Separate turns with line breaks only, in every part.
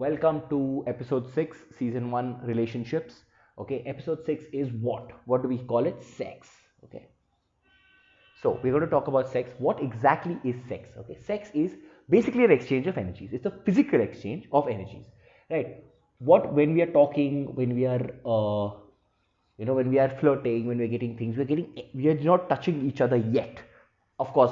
Welcome to episode 6, season 1 relationships. Okay, episode 6 is what? What do we call it? Sex. Okay, so we're going to talk about sex. What exactly is sex? Okay, sex is basically an exchange of energies. It's a physical exchange of energies, right? What when we are talking, when we are when we are flirting, when we're getting things, we are not touching each other yet. Of course,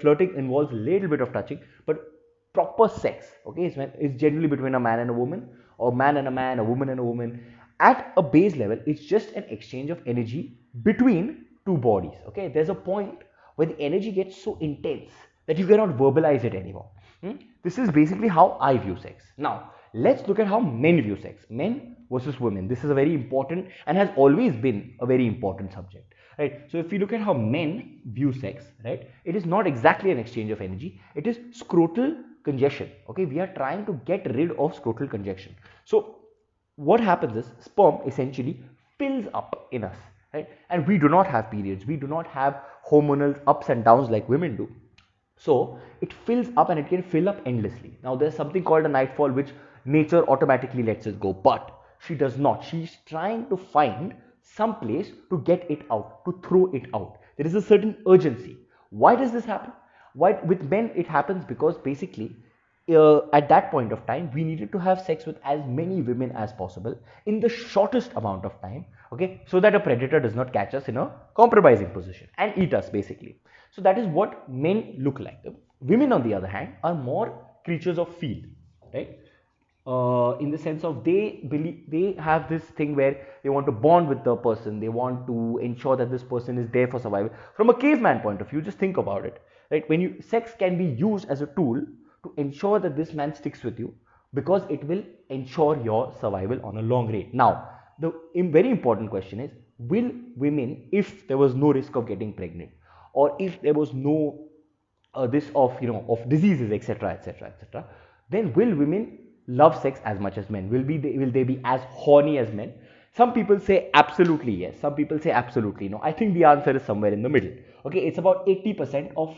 flirting involves a little bit of touching, but proper sex, okay, is generally between a man and a woman, or man and a man, a woman and a woman. At a base level, it's just an exchange of energy between two bodies. Okay, there's a point where the energy gets so intense that you cannot verbalize it anymore. This is basically how I view sex. Now, let's look at how men view sex. Men versus women. This is a very important and has always been a very important subject. Right. So if you look at how men view sex, right, it is not exactly an exchange of energy. It is scrotal congestion. Okay, we are trying to get rid of scrotal congestion. So what happens is sperm essentially fills up in us, right? And we do not have periods. We do not have hormonal ups and downs like women do. So it fills up and it can fill up endlessly. Now there's something called a nightfall which nature automatically lets us go, but she does not. She's trying to find some place to get it out, to throw it out. There is a certain urgency. Why does this happen? Why with men it happens because basically at that point of time we needed to have sex with as many women as possible in the shortest amount of time, okay, so that a predator does not catch us in a compromising position and eat us basically. So that is what men look like. Women on the other hand are more creatures of feel, right? In the sense of they have this thing where they want to bond with the person, they want to ensure that this person is there for survival. From a caveman point of view, just think about it, right? When you sex can be used as a tool to ensure that this man sticks with you because it will ensure your survival on a long range. Now the very important question is, will women, if there was no risk of getting pregnant, or if there was no this of of diseases, etc., etc., etc., then will women love sex as much as men? Will they be as horny as men? Some people say absolutely yes, some people say absolutely no. I think the answer is somewhere in the middle. Okay, it's about 80% of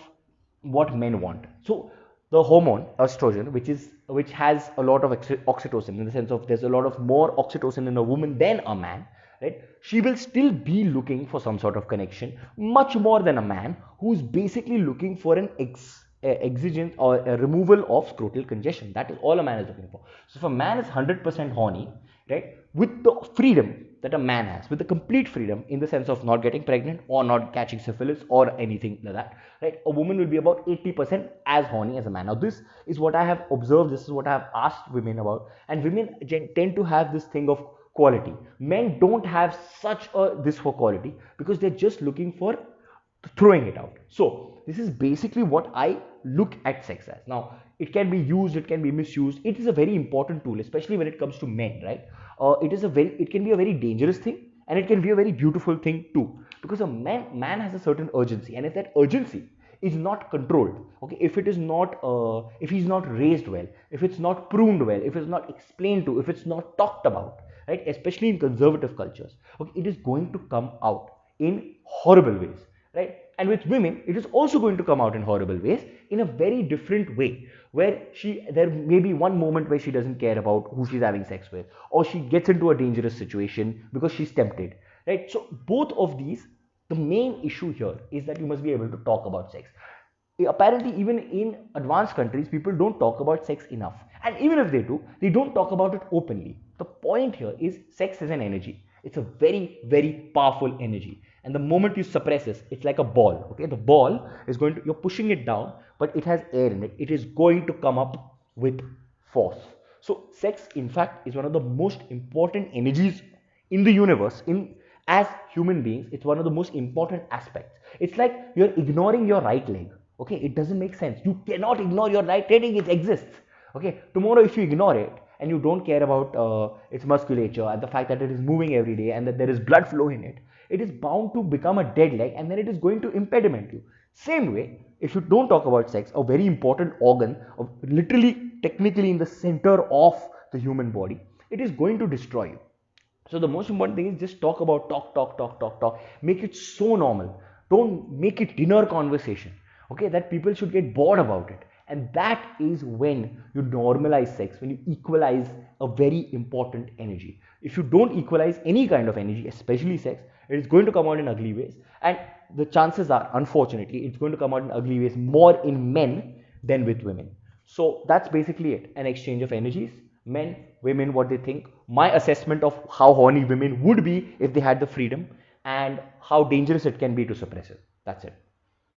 what men want. So the hormone estrogen, which has a lot of oxytocin, in the sense of there's a lot of more oxytocin in a woman than a man, right? She will still be looking for some sort of connection much more than a man who's basically looking for an exigence or a removal of scrotal congestion. That is all a man is looking for. So if a man is 100% horny, right, with the freedom that a man has, with the complete freedom in the sense of not getting pregnant or not catching syphilis or anything like that, right, a woman will be about 80% as horny as a man. Now this is what I have observed, this is what I have asked women about, and women tend to have this thing of quality. Men don't have such a this for quality because they're just looking for throwing it out. So this is basically what I look at sex as. Now it can be used, it can be misused. It is a very important tool, especially when it comes to men, right? It can be a very dangerous thing, and it can be a very beautiful thing too, because a man has a certain urgency, and if that urgency is not controlled, okay, if it is not if he's not raised well, if it's not pruned well, if it's not explained to, if it's not talked about, right, especially in conservative cultures, okay, it is going to come out in horrible ways, right? And with women it is also going to come out in horrible ways in a very different way, where there may be one moment where she doesn't care about who she's having sex with, or she gets into a dangerous situation because she's tempted, right? So both of these, the main issue here is that you must be able to talk about sex. Apparently even in advanced countries people don't talk about sex enough, and even if they do, they don't talk about it openly. The point here is sex is an energy. It's a very powerful energy, and the moment you suppress it, it's like a ball. Okay, the ball is going to, you're pushing it down, but it has air in it, it is going to come up with force. So sex in fact is one of the most important energies in the universe. In as human beings, it's one of the most important aspects. It's like you're ignoring your right leg. Okay, it doesn't make sense. You cannot ignore your right leg, it exists. Okay, tomorrow if you ignore it and you don't care about its musculature and the fact that it is moving every day and that there is blood flow in it, it is bound to become a dead leg, and then it is going to impediment you. Same way, if you don't talk about sex, a very important organ of literally technically in the center of the human body, it is going to destroy you. So the most important thing is just talk about talk. Make it so normal. Don't make it dinner conversation. Okay, that people should get bored about it. And that is when you normalize sex, when you equalize a very important energy. If you don't equalize any kind of energy, especially sex, it is going to come out in ugly ways. And the chances are, unfortunately, it's going to come out in ugly ways more in men than with women. So that's basically it, an exchange of energies. Men, women, what they think, my assessment of how horny women would be if they had the freedom, and how dangerous it can be to suppress it. That's it.